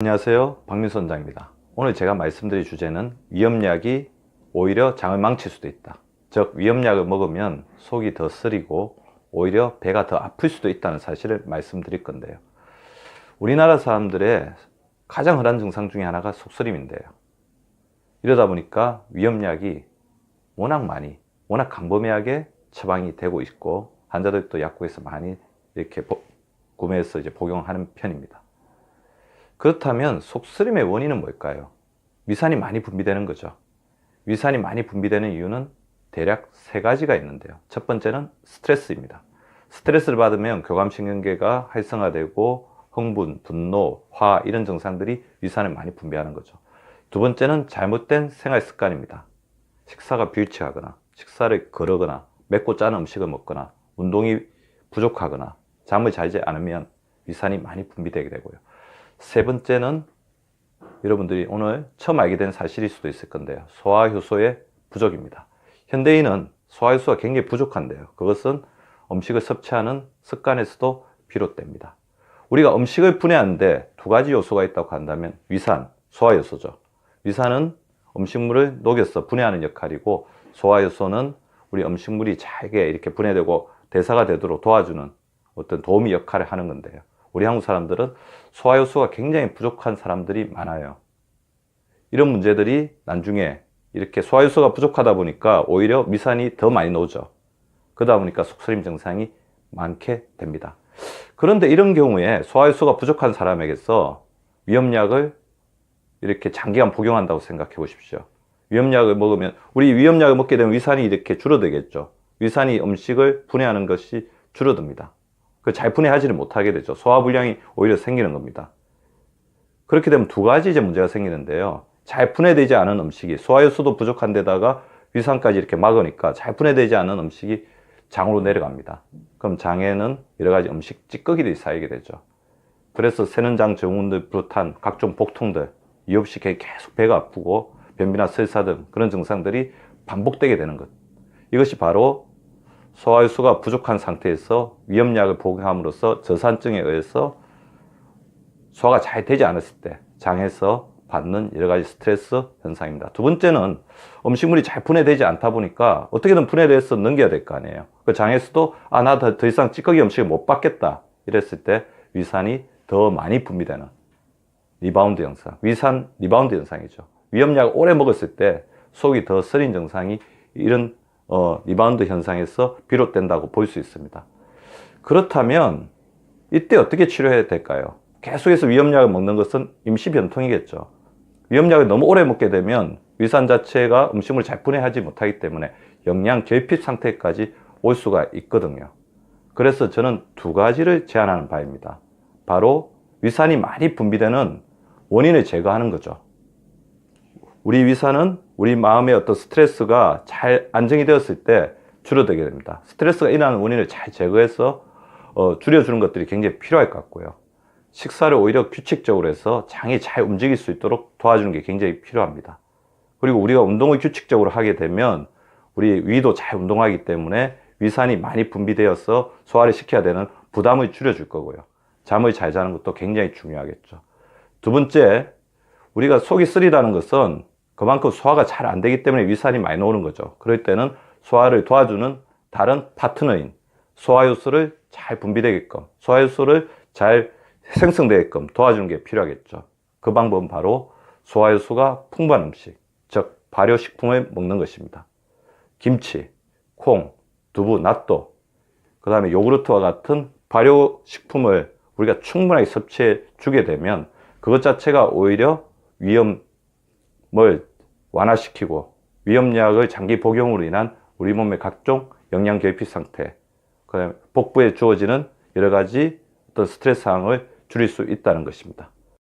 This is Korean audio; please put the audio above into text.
안녕하세요, 박민수 원장입니다. 오늘 제가 말씀드릴 주제는 위험약이 오히려 장을 망칠 수도 있다. 즉 위험약을 먹으면 속이 더 쓰리고 오히려 배가 더 아플 수도 있다는 사실을 말씀드릴 건데요. 우리나라 사람들의 가장 흔한 증상 중에 하나가 속쓰림인데요. 이러다 보니까 위험약이 워낙 광범위하게 처방이 되고 있고 환자들도 약국에서 많이 이렇게 구매해서 복용하는 편입니다. 그렇다면 속쓰림의 원인은 뭘까요? 위산이 많이 분비되는 거죠. 위산이 많이 분비되는 이유는 대략 세 가지가 있는데요. 첫 번째는 스트레스입니다. 스트레스를 받으면 교감신경계가 활성화되고 흥분, 분노, 화 이런 증상들이 위산을 많이 분비하는 거죠. 두 번째는 잘못된 생활 습관입니다. 식사가 불일치하거나 식사를 거르거나 맵고 짠 음식을 먹거나 운동이 부족하거나 잠을 자지 않으면 위산이 많이 분비되게 되고요. 세 번째는 여러분들이 오늘 처음 알게 된 사실일 수도 있을 건데요. 소화효소의 부족입니다. 현대인은 소화효소가 굉장히 부족한데요. 그것은 음식을 섭취하는 습관에서도 비롯됩니다. 우리가 음식을 분해하는데 두 가지 요소가 있다고 한다면 위산, 소화효소죠. 위산은 음식물을 녹여서 분해하는 역할이고 소화효소는 우리 음식물이 잘게 이렇게 분해되고 대사가 되도록 도와주는 어떤 도우미 역할을 하는 건데요. 우리 한국 사람들은 소화효소가 굉장히 부족한 사람들이 많아요. 이런 문제들이 나중에 이렇게 소화효소가 부족하다 보니까 오히려 위산이 더 많이 나오죠. 그러다 보니까 속쓰림 증상이 많게 됩니다. 그런데 이런 경우에 소화효소가 부족한 사람에게서 위험약을 이렇게 장기간 복용한다고 생각해 보십시오. 위험약을 먹으면 우리 위험약을 먹게 되면 위산이 이렇게 줄어들겠죠. 위산이 음식을 분해하는 것이 줄어듭니다. 잘 분해하지를 못하게 되죠. 소화불량이 오히려 생기는 겁니다. 그렇게 되면 두 가지 문제가 생기는데요. 잘 분해되지 않은 음식이 소화효소도 부족한 데다가 위산까지 이렇게 막으니까 잘 분해되지 않은 음식이 장으로 내려갑니다. 그럼 장에는 여러 가지 음식 찌꺼기들이 쌓이게 되죠. 그래서 새는장 증후군을 비롯한 각종 복통들, 이유 없이 계속 배가 아프고 변비나 설사 등 그런 증상들이 반복되게 되는 것. 이것이 바로 소화효소가 부족한 상태에서 위험약을 복용함으로써 저산증에 의해서 소화가 잘 되지 않았을 때 장에서 받는 여러 가지 스트레스 현상입니다. 두 번째는 음식물이 잘 분해되지 않다 보니까 어떻게든 분해돼서 넘겨야 될 거 아니에요. 그 장에서도 나 더 이상 찌꺼기 음식을 못 받겠다 이랬을 때 위산이 더 많이 분비되는 리바운드 현상, 위산 리바운드 현상이죠. 위험약을 오래 먹었을 때 속이 더 쓰린 증상이 이런 리바운드 현상에서 비롯된다고 볼 수 있습니다. 그렇다면 이때 어떻게 치료해야 될까요? 계속해서 위험약을 먹는 것은 임시 변통이겠죠. 위험약을 너무 오래 먹게 되면 위산 자체가 음식물을 잘 분해하지 못하기 때문에 영양 결핍 상태까지 올 수가 있거든요. 그래서 저는 두 가지를 제안하는 바입니다. 바로 위산이 많이 분비되는 원인을 제거하는 거죠. 우리 위산은 우리 마음의 어떤 스트레스가 잘 안정이 되었을 때 줄어들게 됩니다. 스트레스가 일어나는 원인을 잘 제거해서 줄여주는 것들이 굉장히 필요할 것 같고요. 식사를 오히려 규칙적으로 해서 장이 잘 움직일 수 있도록 도와주는 게 굉장히 필요합니다. 그리고 우리가 운동을 규칙적으로 하게 되면 우리 위도 잘 운동하기 때문에 위산이 많이 분비되어서 소화를 시켜야 되는 부담을 줄여줄 거고요. 잠을 잘 자는 것도 굉장히 중요하겠죠. 두 번째, 우리가 속이 쓰리다는 것은 그만큼 소화가 잘 안 되기 때문에 위산이 많이 나오는 거죠. 그럴 때는 소화를 도와주는 다른 파트너인 소화효소를 잘 분비되게끔, 소화효소를 잘 생성되게끔 도와주는 게 필요하겠죠. 그 방법은 바로 소화효소가 풍부한 음식, 즉 발효식품을 먹는 것입니다. 김치, 콩, 두부, 낫또, 그 다음에 요구르트와 같은 발효식품을 우리가 충분하게 섭취해 주게 되면 그것 자체가 오히려 위험을 완화시키고 위험약을 장기 복용으로 인한 우리 몸의 각종 영양 결핍 상태, 그다음에 복부에 주어지는 여러 가지 어떤 스트레스 상황을 줄일 수 있다는 것입니다.